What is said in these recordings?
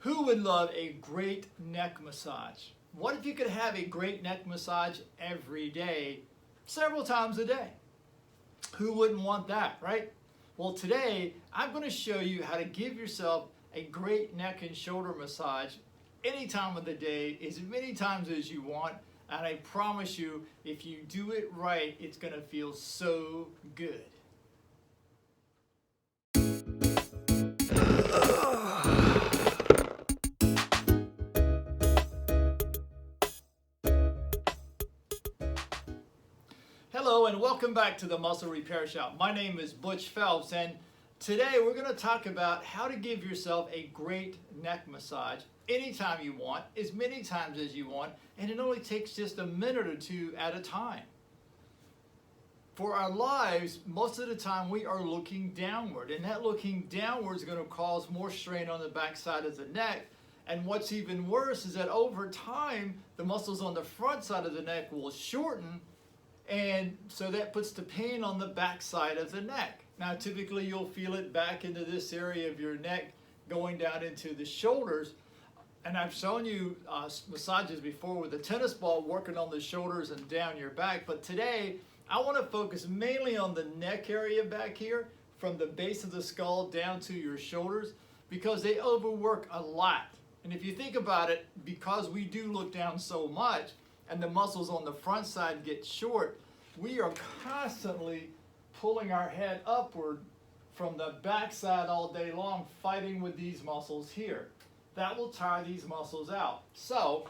Who would love a great neck massage? What if you could have a great neck massage every day, several times a day? Who wouldn't want that, right? Well, today I'm going to show you how to give yourself a great neck and shoulder massage any time of the day, as many times as you want. And I promise you, if you do it right, it's going to feel so good. Hello and welcome back to the Muscle Repair Shop. My name is Butch Phelps, and today we're going to talk about how to give yourself a great neck massage anytime you want, as many times as you want, and it only takes just a minute or two at a time. For our lives, most of the time we are looking downward, and that looking downward is going to cause more strain on the back side of the neck. And what's even worse is that over time, the muscles on the front side of the neck will shorten, and so that puts the pain on the back side of the neck. Now, typically you'll feel it back into this area of your neck, going down into the shoulders. And I've shown you massages before with a tennis ball working on the shoulders and down your back. But today, I want to focus mainly on the neck area back here, from the base of the skull down to your shoulders, because they overwork a lot. And if you think about it, because we do look down so much, and the muscles on the front side get short, we are constantly pulling our head upward from the back side all day long, fighting with these muscles here. That will tire these muscles out. So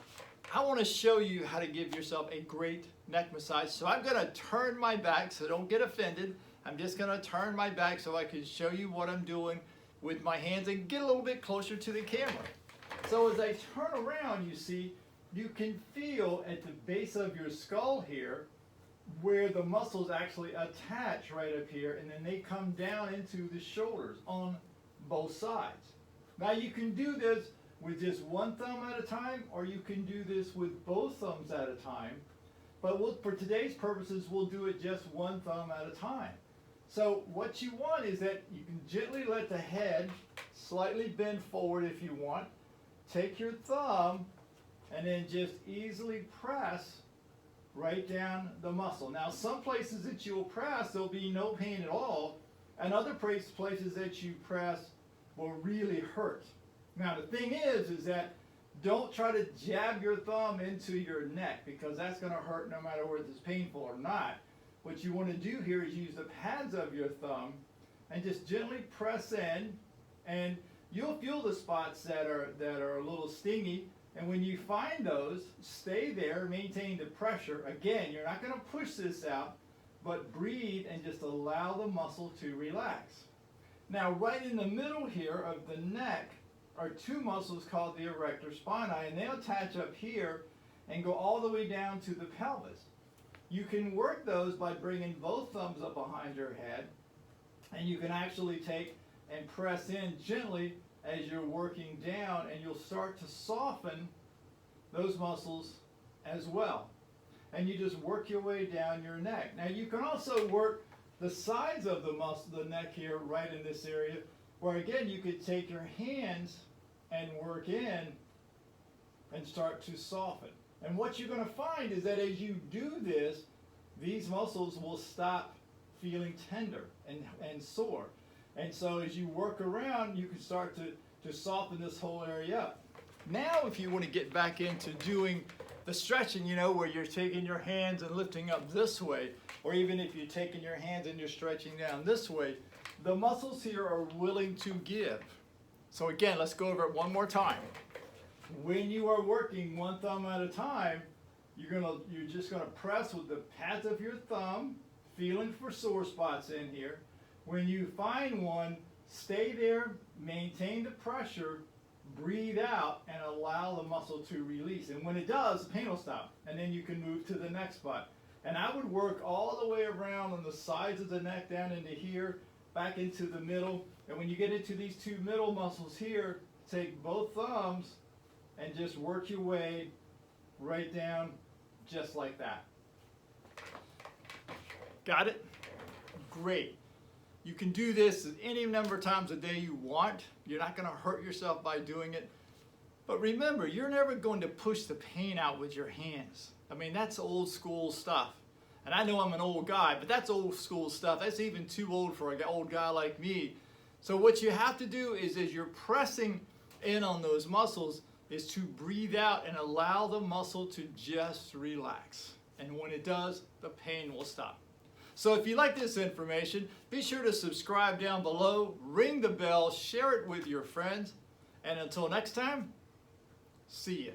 I want to show you how to give yourself a great neck massage. So I'm going to turn my back, so don't get offended. I'm just going to turn my back so I can show you what I'm doing with my hands and get a little bit closer to the camera. So as I turn around, you see, you can feel at the base of your skull here where the muscles actually attach right up here, and then they come down into the shoulders on both sides. Now you can do this with just one thumb at a time, or you can do this with both thumbs at a time. But for today's purposes, we'll do it just one thumb at a time. So what you want is that you can gently let the head slightly bend forward if you want. Take your thumb and then just easily press right down the muscle. Now, some places that you'll press, there'll be no pain at all, and other places that you press will really hurt. Now, the thing is that don't try to jab your thumb into your neck, because that's going to hurt no matter whether it's painful or not. What you want to do here is use the pads of your thumb and just gently press in, and you'll feel the spots that are a little stingy. And when you find those, stay there, maintain the pressure. Again, you're not going to push this out, but breathe and just allow the muscle to relax. Now, right in the middle here of the neck are two muscles called the erector spinae, and they'll attach up here and go all the way down to the pelvis. You can work those by bringing both thumbs up behind your head, and you can actually take and press in gently as you're working down, and you'll start to soften those muscles as well. And you just work your way down your neck. Now you can also work the sides of the neck here, right in this area, where again you could take your hands and work in and start to soften. And what you're going to find is that as you do this, these muscles will stop feeling tender and sore. And so as you work around, you can start to soften this whole area up. Now, if you want to get back into doing the stretching, where you're taking your hands and lifting up this way, or even if you're taking your hands and you're stretching down this way, the muscles here are willing to give. So again, let's go over it one more time. When you are working one thumb at a time, you're just going to press with the pads of your thumb, feeling for sore spots in here. When you find one, stay there, maintain the pressure, breathe out, and allow the muscle to release. And when it does, the pain will stop, and then you can move to the next spot. And I would work all the way around on the sides of the neck, down into here, back into the middle. And when you get into these two middle muscles here, take both thumbs and just work your way right down, just like that. Got it? Great. You can do this any number of times a day you want. You're not going to hurt yourself by doing it. But remember, you're never going to push the pain out with your hands. I mean, that's old school stuff. And I know I'm an old guy, but that's old school stuff. That's even too old for an old guy like me. So what you have to do is, as you're pressing in on those muscles, is to breathe out and allow the muscle to just relax. And when it does, the pain will stop. So if you like this information, be sure to subscribe down below, ring the bell, share it with your friends, and until next time, see ya.